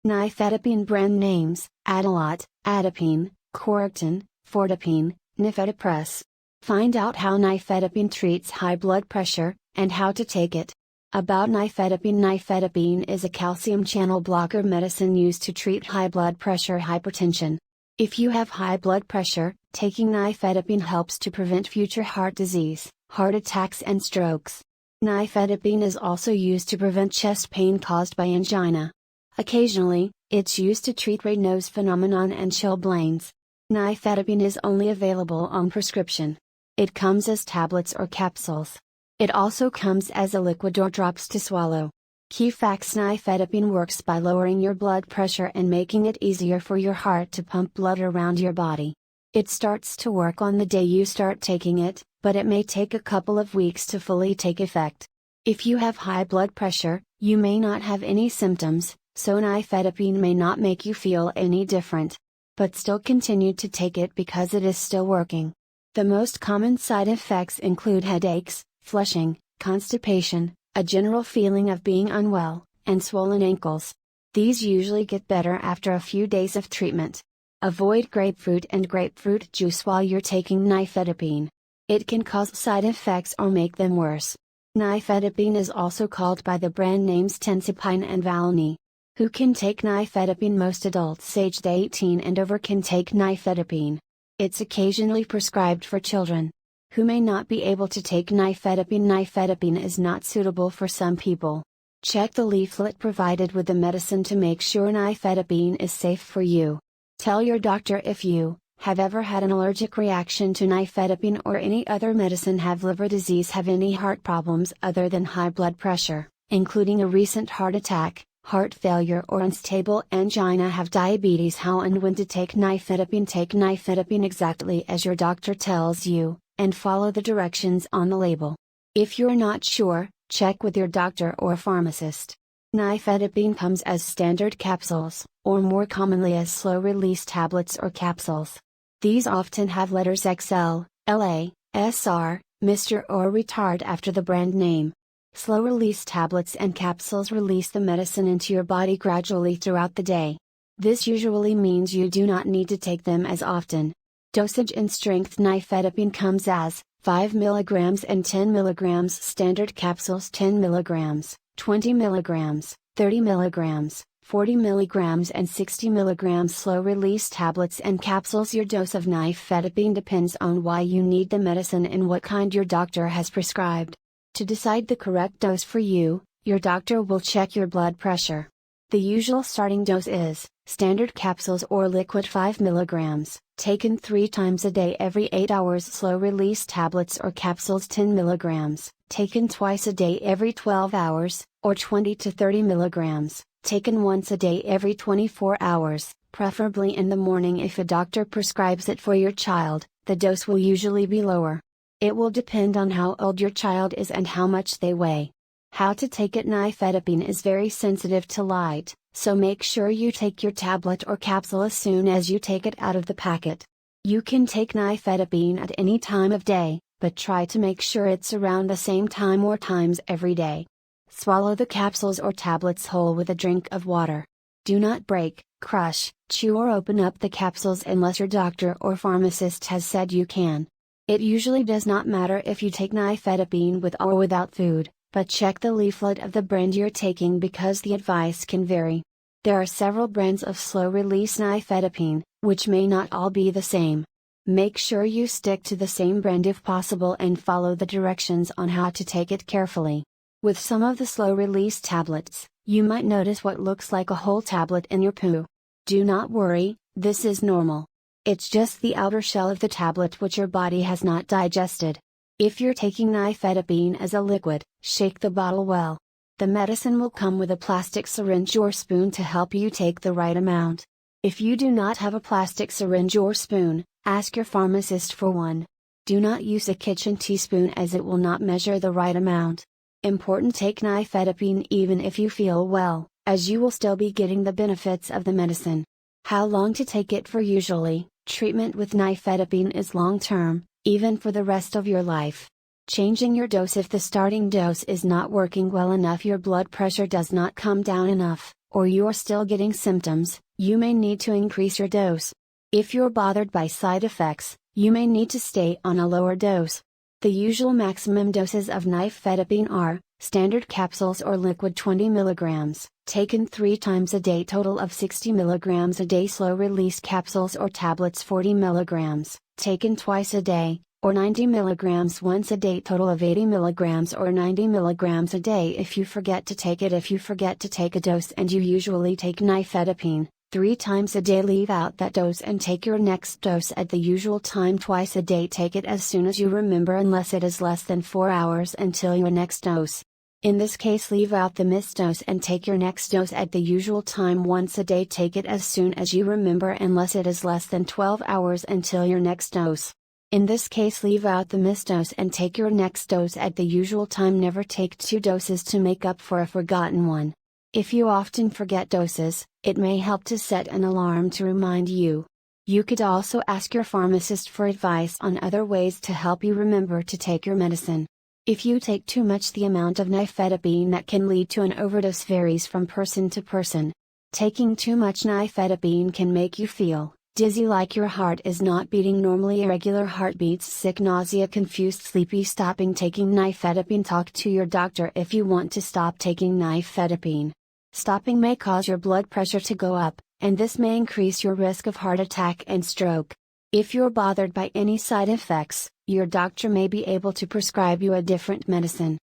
Nifedipine brand names: Adalat, Adipine, Coracten, Fertility, Nifedipine. Find out how nifedipine treats high blood pressure, and how to take it. About nifedipine. Nifedipine is a calcium channel blocker medicine used to treat high blood pressure hypertension. If you have high blood pressure, taking nifedipine helps to prevent future heart disease, heart attacks and strokes. Nifedipine is also used to prevent chest pain caused by angina. Occasionally, it's used to treat Raynaud's phenomenon and chilblains. Nifedipine is only available on prescription. It comes as tablets or capsules. It also comes as a liquid or drops to swallow. Key facts: nifedipine works by lowering your blood pressure and making it easier for your heart to pump blood around your body. It starts to work on the day you start taking it, but it may take a couple of weeks to fully take effect. If you have high blood pressure, you may not have any symptoms, so nifedipine may not make you feel any different. But still continue to take it because it is still working. The most common side effects include headaches, flushing, constipation, a general feeling of being unwell, and swollen ankles. These usually get better after a few days of treatment. Avoid grapefruit and grapefruit juice while you're taking nifedipine. It can cause side effects or make them worse. Nifedipine is also called by the brand names Tensidipine and Valni. Who can take nifedipine? Most adults aged 18 and over can take nifedipine. It's occasionally prescribed for children who may not be able to take nifedipine. Nifedipine is not suitable for some people. Check the leaflet provided with the medicine to make sure nifedipine is safe for you. Tell your doctor if you have ever had an allergic reaction to nifedipine or any other medicine, have liver disease, have any heart problems other than high blood pressure, including a recent heart attack, heart failure or unstable angina, have diabetes, how and when to take nifedipine. Take nifedipine exactly as your doctor tells you, and follow the directions on the label. If you're not sure, check with your doctor or pharmacist. Nifedipine comes as standard capsules, or more commonly as slow-release tablets or capsules. These often have letters XL, LA, SR, Mr. or retard after the brand name. Slow-release tablets and capsules release the medicine into your body gradually throughout the day. This usually means you do not need to take them as often. Dosage and strength: nifedipine comes as 5 mg and 10 mg standard capsules, 10 mg, 20 mg, 30 mg, 40 mg and 60 mg slow-release tablets and capsules. Your dose of nifedipine depends on why you need the medicine and what kind your doctor has prescribed. To decide the correct dose for you, your doctor will check your blood pressure. The usual starting dose is standard capsules or liquid 5 mg, taken 3 times a day every 8 hours. Slow-release tablets or capsules 10 mg, taken twice a day every 12 hours, or 20 to 30 mg, taken once a day every 24 hours, preferably in the morning. If a doctor prescribes it for your child, the dose will usually be lower. It will depend on how old your child is and how much they weigh. How to take it: nifedipine is very sensitive to light, so make sure you take your tablet or capsule as soon as you take it out of the packet. You can take nifedipine at any time of day, but try to make sure it's around the same time or times every day. Swallow the capsules or tablets whole with a drink of water. Do not break, crush, chew or open up the capsules unless your doctor or pharmacist has said you can. It usually does not matter if you take nifedipine with or without food, but check the leaflet of the brand you're taking because the advice can vary. There are several brands of slow-release nifedipine, which may not all be the same. Make sure you stick to the same brand if possible and follow the directions on how to take it carefully. With some of the slow-release tablets, you might notice what looks like a whole tablet in your poo. Do not worry, this is normal. It's just the outer shell of the tablet which your body has not digested. If you're taking nifedipine as a liquid, shake the bottle well. The medicine will come with a plastic syringe or spoon to help you take the right amount. If you do not have a plastic syringe or spoon, ask your pharmacist for one. Do not use a kitchen teaspoon as it will not measure the right amount. Important: take nifedipine even if you feel well, as you will still be getting the benefits of the medicine. How long to take it for? Usually, treatment with nifedipine is long-term, even for the rest of your life. Changing your dose: if the starting dose is not working well enough, your blood pressure does not come down enough, or you are still getting symptoms, you may need to increase your dose. If you're bothered by side effects, you may need to stay on a lower dose. The usual maximum doses of nifedipine are standard capsules or liquid 20 mg, taken 3 times a day, total of 60 mg a day, slow release capsules or tablets 40 mg, taken twice a day, or 90 mg once a day, total of 80 mg or 90 mg a day if you forget to take it. If you forget to take a dose and you usually take nifedipine 3 times a day, leave out that dose and take your next dose at the usual time twice a day. Take it as soon as you remember unless it is less than 4 hours until your next dose. In this case, leave out the missed dose and take your next dose at the usual time once a day. Take it as soon as you remember unless it is less than 12 hours until your next dose. In this case, leave out the missed dose and take your next dose at the usual time. Never take 2 doses to make up for a forgotten one. If you often forget doses, it may help to set an alarm to remind you. You could also ask your pharmacist for advice on other ways to help you remember to take your medicine. If you take too much, the amount of nifedipine that can lead to an overdose varies from person to person. Taking too much nifedipine can make you feel dizzy, like your heart is not beating normally, irregular heartbeats, sick, nausea, confused, sleepy. Stopping taking nifedipine. Talk to your doctor if you want to stop taking nifedipine. Stopping may cause your blood pressure to go up, and this may increase your risk of heart attack and stroke. If you're bothered by any side effects, your doctor may be able to prescribe you a different medicine.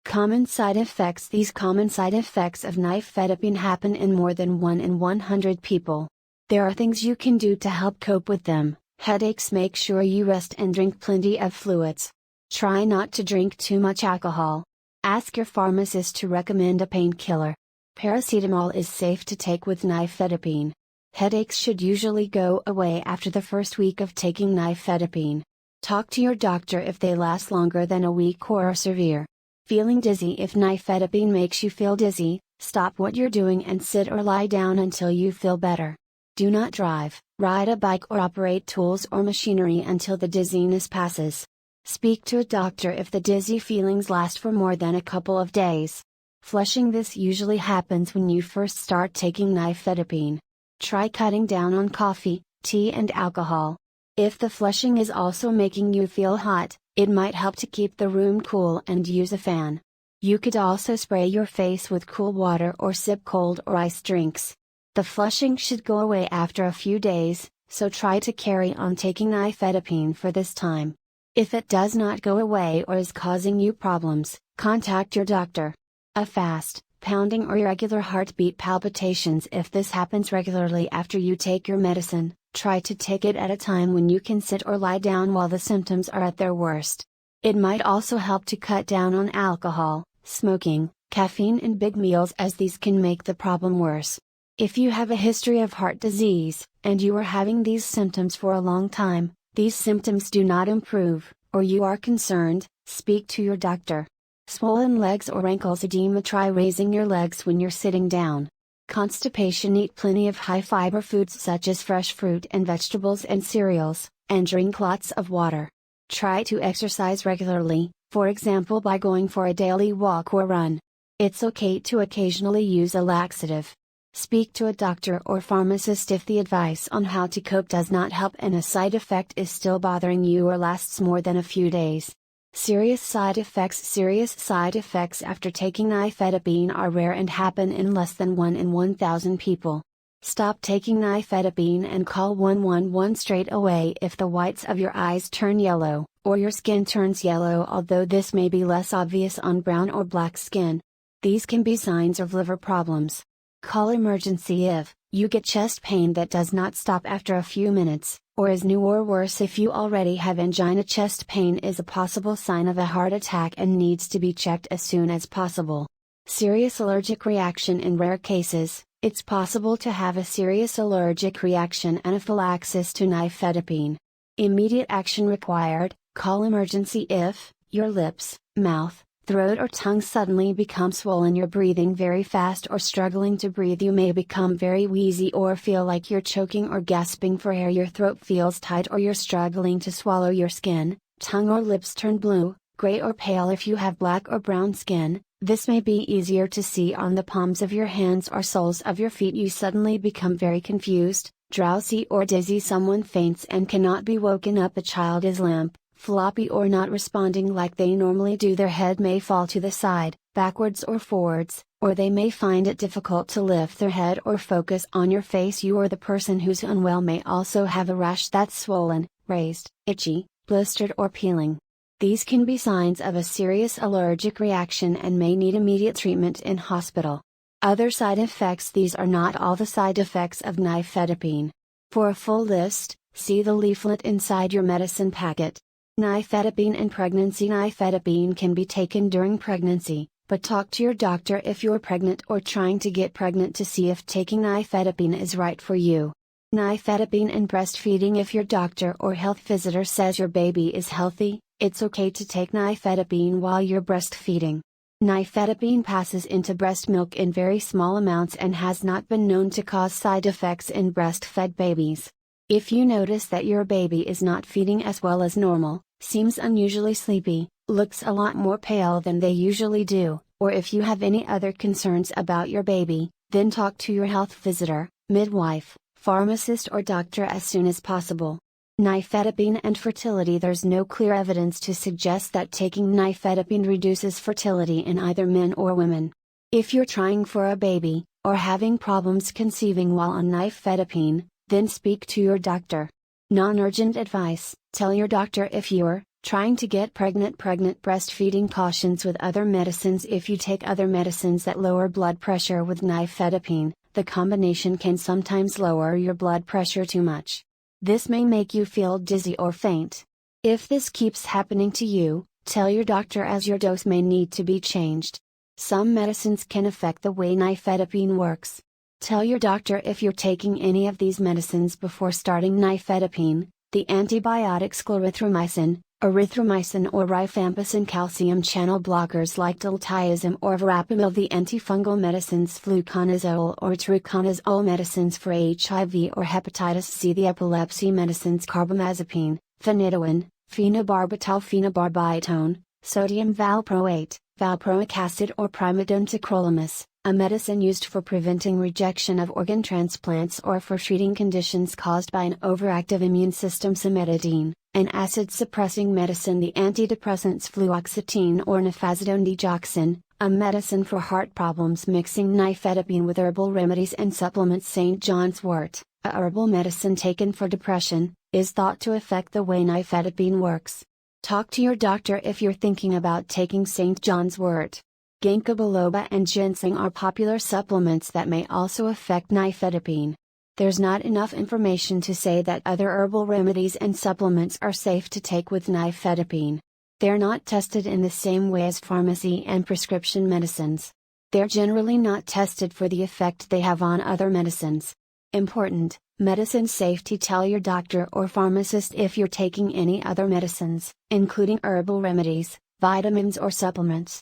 Common side effects. These common side effects of nifedipine happen in more than 1 in 100 people. There are things you can do to help cope with them. Headaches. Make sure you rest and drink plenty of fluids. Try not to drink too much alcohol. Ask your pharmacist to recommend a painkiller. Paracetamol is safe to take with nifedipine. Headaches should usually go away after the first week of taking nifedipine. Talk to your doctor if they last longer than a week or are severe. Feeling dizzy. If nifedipine makes you feel dizzy, stop what you're doing and sit or lie down until you feel better. Do not drive, ride a bike or operate tools or machinery until the dizziness passes. Speak to a doctor if the dizzy feelings last for more than a couple of days. Flushing. This usually happens when you first start taking nifedipine. Try cutting down on coffee, tea and alcohol. If the flushing is also making you feel hot, it might help to keep the room cool and use a fan. You could also spray your face with cool water or sip cold or ice drinks. The flushing should go away after a few days, so try to carry on taking nifedipine for this time. If it does not go away or is causing you problems, contact your doctor. A fast, pounding or irregular heartbeat, palpitations. If this happens regularly after you take your medicine, try to take it at a time when you can sit or lie down while the symptoms are at their worst. It might also help to cut down on alcohol, smoking, caffeine and big meals, as these can make the problem worse. If you have a history of heart disease, and you are having these symptoms for a long time, these symptoms do not improve, or you are concerned, speak to your doctor. Swollen legs or ankles edema. Try raising your legs when you're sitting down. Constipation. Eat plenty of high fiber foods such as fresh fruit and vegetables and cereals, and drink lots of water. Try to exercise regularly, for example by going for a daily walk or run. It's okay to occasionally use a laxative. Speak to a doctor or pharmacist if the advice on how to cope does not help and a side effect is still bothering you or lasts more than a few days. Serious side effects. Serious side effects after taking nifedipine are rare and happen in less than 1 in 1,000 people. Stop taking nifedipine and call 111 straight away if the whites of your eyes turn yellow, or your skin turns yellow, although this may be less obvious on brown or black skin. These can be signs of liver problems. Call emergency if you get chest pain that does not stop after a few minutes, or is new, or worse if you already have angina. Chest pain is a possible sign of a heart attack and needs to be checked as soon as possible. Serious allergic reaction. In rare cases, it's possible to have a serious allergic reaction, anaphylaxis to nifedipine. Immediate action required. Call emergency if your lips, mouth, throat or tongue suddenly become swollen, you're breathing very fast or struggling to breathe, you may become very wheezy or feel like you're choking or gasping for air, your throat feels tight or you're struggling to swallow, your skin, tongue or lips turn blue, gray or pale if you have black or brown skin, This may be easier to see on the palms of your hands or soles of your feet. You suddenly become very confused, drowsy or dizzy. Someone faints and cannot be woken up. A child is limp, floppy or not responding like they normally do. Their head may fall to the side, backwards or forwards, or they may find it difficult to lift their head or focus on your face. You or the person who's unwell may also have a rash that's swollen, raised, itchy, blistered or peeling. These can be signs of a serious allergic reaction and may need immediate treatment in hospital. Other side effects. These are not all the side effects of nifedipine. For a full list, see the leaflet inside your medicine packet. Nifedipine and pregnancy. Nifedipine can be taken during pregnancy, but talk to your doctor if you're pregnant or trying to get pregnant to see if taking nifedipine is right for you. Nifedipine and breastfeeding. If your doctor or health visitor says your baby is healthy, it's okay to take nifedipine while you're breastfeeding. Nifedipine passes into breast milk in very small amounts and has not been known to cause side effects in breastfed babies. If you notice that your baby is not feeding as well as normal, seems unusually sleepy, looks a lot more pale than they usually do, or if you have any other concerns about your baby, then talk to your health visitor, midwife, pharmacist or doctor as soon as possible. Nifedipine and fertility. There's no clear evidence to suggest that taking nifedipine reduces fertility in either men or women. If you're trying for a baby, or having problems conceiving while on nifedipine, then speak to your doctor. Non-urgent advice. Tell your doctor if you're trying to get pregnant. Breastfeeding. Cautions with other medicines. If you take other medicines that lower blood pressure with nifedipine, the combination can sometimes lower your blood pressure too much. This may make you feel dizzy or faint. If this keeps happening to you, tell your doctor as your dose may need to be changed. Some medicines can affect the way nifedipine works. Tell your doctor if you're taking any of these medicines before starting nifedipine. The antibiotics clarithromycin, erythromycin or rifampicin. Calcium channel blockers like diltiazem or verapamil. The antifungal medicines fluconazole or itraconazole. Medicines for HIV or hepatitis C. The epilepsy medicines carbamazepine, phenytoin, phenobarbital, phenobarbital, sodium valproate, valproic acid or primidone. Tacrolimus, a medicine used for preventing rejection of organ transplants or for treating conditions caused by an overactive immune system. Cimetidine, an acid-suppressing medicine. The antidepressants fluoxetine or nifazodone. Digoxin, a medicine for heart problems. Mixing nifedipine with herbal remedies and supplements. St. John's wort, a herbal medicine taken for depression, is thought to affect the way nifedipine works. Talk to your doctor if you're thinking about taking St. John's wort. Ginkgo biloba and ginseng are popular supplements that may also affect nifedipine. There's not enough information to say that other herbal remedies and supplements are safe to take with nifedipine. They're not tested in the same way as pharmacy and prescription medicines. They're generally not tested for the effect they have on other medicines. Important: medicine safety. Tell your doctor or pharmacist if you're taking any other medicines, including herbal remedies, vitamins or supplements.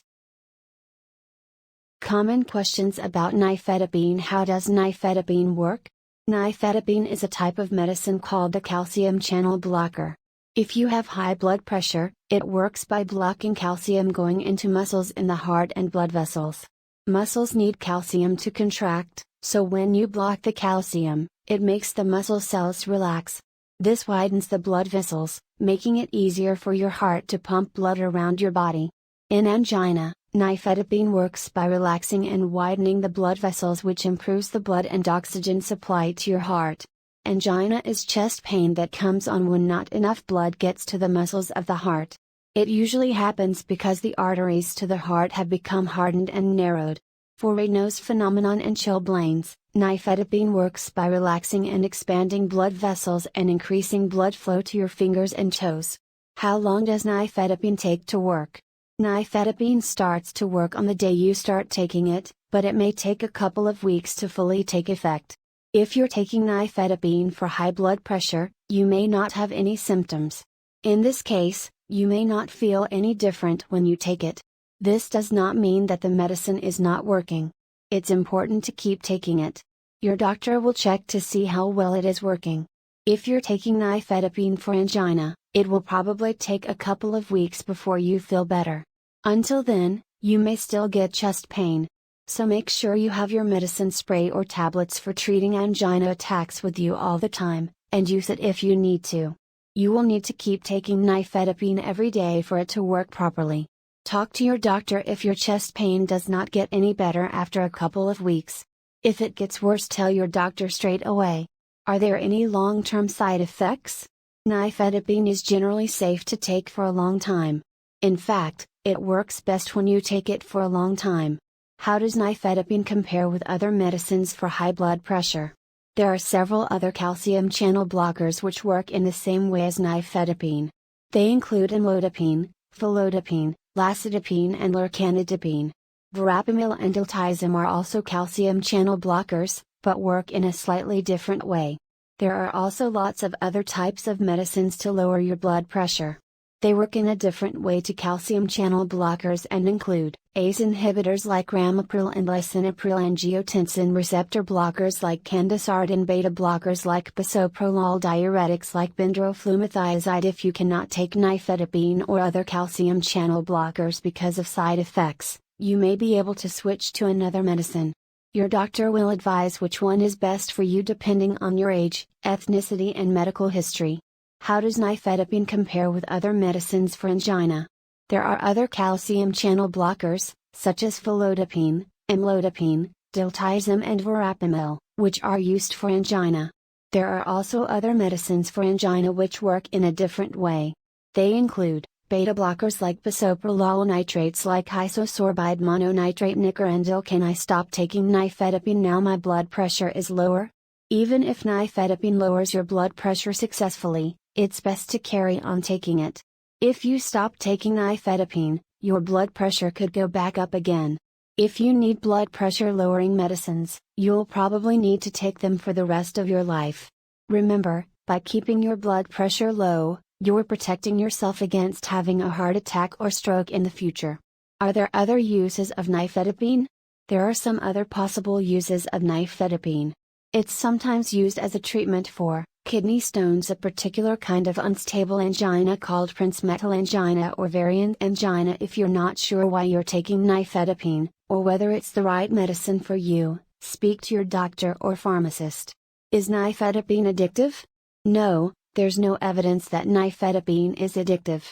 Common questions about nifedipine. How does nifedipine work? Nifedipine is a type of medicine called a calcium channel blocker. If you have high blood pressure, it works by blocking calcium going into muscles in the heart and blood vessels. Muscles need calcium to contract, so when you block the calcium, it makes the muscle cells relax. This widens the blood vessels, making it easier for your heart to pump blood around your body. In angina, nifedipine works by relaxing and widening the blood vessels, which improves the blood and oxygen supply to your heart. Angina is chest pain that comes on when not enough blood gets to the muscles of the heart. It usually happens because the arteries to the heart have become hardened and narrowed. For Raynaud's phenomenon and chilblains, nifedipine works by relaxing and expanding blood vessels and increasing blood flow to your fingers and toes. How long does nifedipine take to work? Nifedipine starts to work on the day you start taking it, but it may take a couple of weeks to fully take effect. If you're taking nifedipine for high blood pressure, you may not have any symptoms. In this case, you may not feel any different when you take it. This does not mean that the medicine is not working. It's important to keep taking it. Your doctor will check to see how well it is working. If you're taking nifedipine for angina, it will probably take a couple of weeks before you feel better. Until then, you may still get chest pain. So make sure you have your medicine spray or tablets for treating angina attacks with you all the time, and use it if you need to. You will need to keep taking nifedipine every day for it to work properly. Talk to your doctor if your chest pain does not get any better after a couple of weeks. If it gets worse, tell your doctor straight away. Are there any long-term side effects? Nifedipine is generally safe to take for a long time. In fact, it works best when you take it for a long time. How does nifedipine compare with other medicines for high blood pressure? There are several other calcium channel blockers which work in the same way as nifedipine. They include amlodipine, felodipine, lacidipine and lurcanidipine. Verapamil and diltiazem are also calcium channel blockers, but work in a slightly different way. There are also lots of other types of medicines to lower your blood pressure. They work in a different way to calcium channel blockers and include ACE inhibitors like ramipril and lisinopril, angiotensin receptor blockers like candesartan, beta blockers like bisoprolol, diuretics like bendroflumethiazide. If you cannot take nifedipine or other calcium channel blockers because of side effects, you may be able to switch to another medicine. Your doctor will advise which one is best for you depending on your age, ethnicity and medical history. How does nifedipine compare with other medicines for angina? There are other calcium channel blockers, such as felodipine, amlodipine, diltiazem and verapamil, which are used for angina. There are also other medicines for angina which work in a different way. They include beta blockers like bisoprolol, nitrates like isosorbide mononitrate, nicorandil. Can I stop taking nifedipine now my blood pressure is lower? Even if nifedipine lowers your blood pressure successfully, it's best to carry on taking it. If you stop taking nifedipine, your blood pressure could go back up again. If you need blood pressure lowering medicines, you'll probably need to take them for the rest of your life. Remember, by keeping your blood pressure low, you're protecting yourself against having a heart attack or stroke in the future. Are there other uses of nifedipine? There are some other possible uses of nifedipine. It's sometimes used as a treatment for kidney stones, a particular kind of unstable angina called princemetal angina or variant angina. If you're not sure why you're taking nifedipine, or whether it's the right medicine for you, speak to your doctor or pharmacist. Is nifedipine addictive? No, there's no evidence that nifedipine is addictive.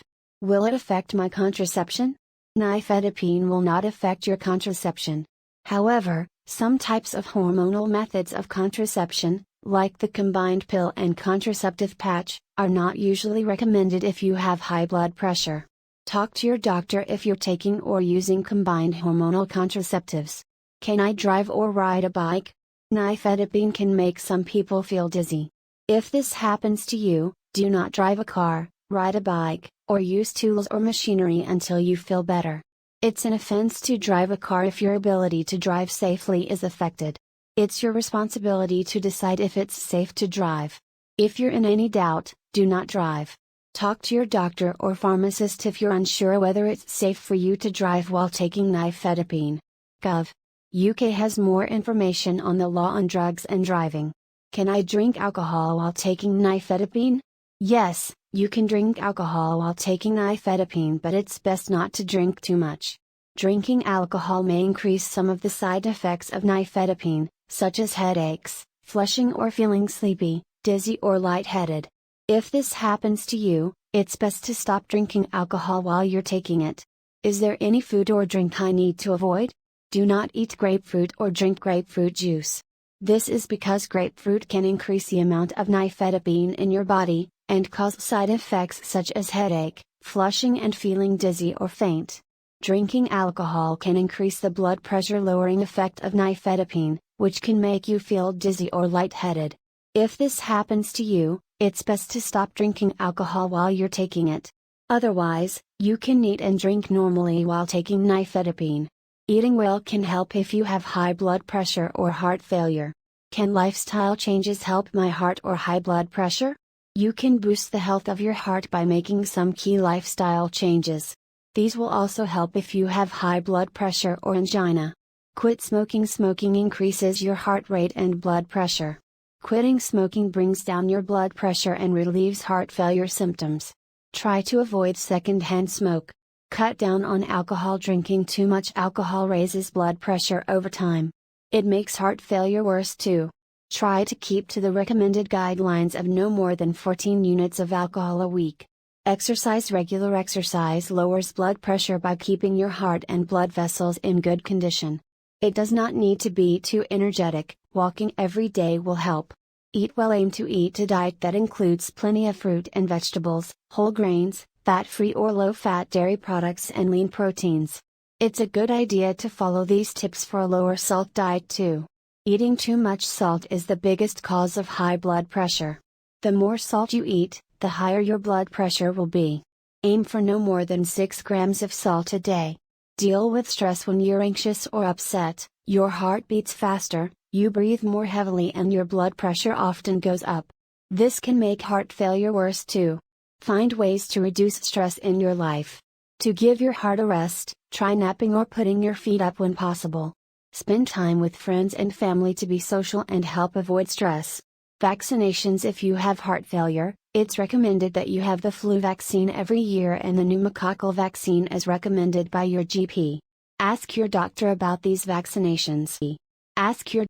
Will it affect my contraception? Nifedipine will not affect your contraception. However, some types of hormonal methods of contraception, like the combined pill and contraceptive patch, are not usually recommended if you have high blood pressure. Talk to your doctor if you're taking or using combined hormonal contraceptives. Can I drive or ride a bike? Nifedipine can make some people feel dizzy. If this happens to you, do not drive a car, ride a bike, or use tools or machinery until you feel better. It's an offense to drive a car if your ability to drive safely is affected. It's your responsibility to decide if it's safe to drive. If you're in any doubt, do not drive. Talk to your doctor or pharmacist if you're unsure whether it's safe for you to drive while taking nifedipine. Gov. UK has more information on the law on drugs and driving. Can I drink alcohol while taking nifedipine? Yes, you can drink alcohol while taking nifedipine, but it's best not to drink too much. Drinking alcohol may increase some of the side effects of nifedipine, such as headaches, flushing or feeling sleepy, dizzy or lightheaded. If this happens to you, it's best to stop drinking alcohol while you're taking it. Is there any food or drink I need to avoid? Do not eat grapefruit or drink grapefruit juice. This is because grapefruit can increase the amount of nifedipine in your body, and cause side effects such as headache, flushing and feeling dizzy or faint. Drinking alcohol can increase the blood pressure lowering effect of nifedipine, which can make you feel dizzy or lightheaded. If this happens to you, it's best to stop drinking alcohol while you're taking it. Otherwise, you can eat and drink normally while taking nifedipine. Eating well can help if you have high blood pressure or heart failure. Can lifestyle changes help my heart or high blood pressure? You can boost the health of your heart by making some key lifestyle changes. These will also help if you have high blood pressure or angina. Quit smoking. Smoking increases your heart rate and blood pressure. Quitting smoking brings down your blood pressure and relieves heart failure symptoms. Try to avoid secondhand smoke. Cut down on alcohol. Drinking too much alcohol raises blood pressure over time. It makes heart failure worse too. Try to keep to the recommended guidelines of no more than 14 units of alcohol a week. Exercise. Regular exercise lowers blood pressure by keeping your heart and blood vessels in good condition. It does not need to be too energetic. Walking every day will help. Eat well. Aim to eat a diet that includes plenty of fruit and vegetables, whole grains, fat-free or low-fat dairy products and lean proteins. It's a good idea to follow these tips for a lower salt diet too. Eating too much salt is the biggest cause of high blood pressure. The more salt you eat, the higher your blood pressure will be. Aim for no more than 6 grams of salt a day. Deal with stress. When you're anxious or upset, your heart beats faster, you breathe more heavily and your blood pressure often goes up. This can make heart failure worse too. Find ways to reduce stress in your life. To give your heart a rest, try napping or putting your feet up when possible. Spend time with friends and family to be social and help avoid stress. Vaccinations. If you have heart failure, it's recommended that you have the flu vaccine every year and the pneumococcal vaccine as recommended by your GP. Ask your doctor about these vaccinations. Ask your